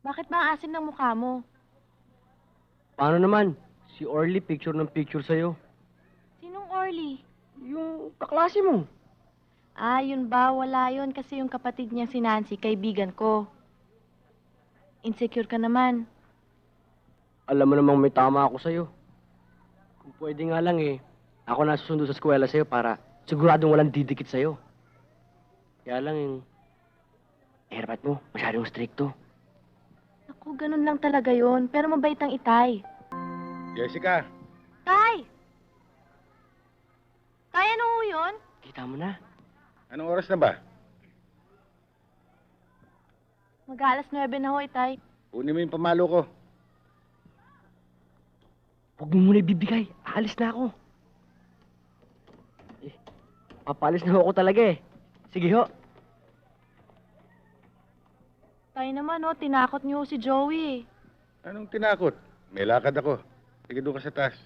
Bakit ba ang asim ng mukha mo? Paano naman? Si Orly picture ng picture sa'yo. Sinong Orly? Yung kaklase mo. Ah, yun ba? Wala yun kasi yung kapatid niya si Nancy, kaibigan ko. Insecure ka naman. Alam mo namang may tama ako sa'yo. Kung pwede nga lang ako na susundo sa eskwela sa'yo para siguradong walang didikit sa'yo. Kaya lang yung haircut mo, masyadong stricto. Ako, ganun lang talaga yun. Pero mabait ang Itay. Jessica, Tay! Tay, ano ho yun? Kita mo na. anong oras na ba? Mag-aalas 9 na ho, Itay. Kunin mo yung pamalo ko. Huwag mo muna ibibigay. Aalis na ako. Papalis na ako talaga eh. Sige ho. Tay naman, oh, tinakot niyo si Joey. Anong tinakot? May lakad ako. Sige doon ka sa taas.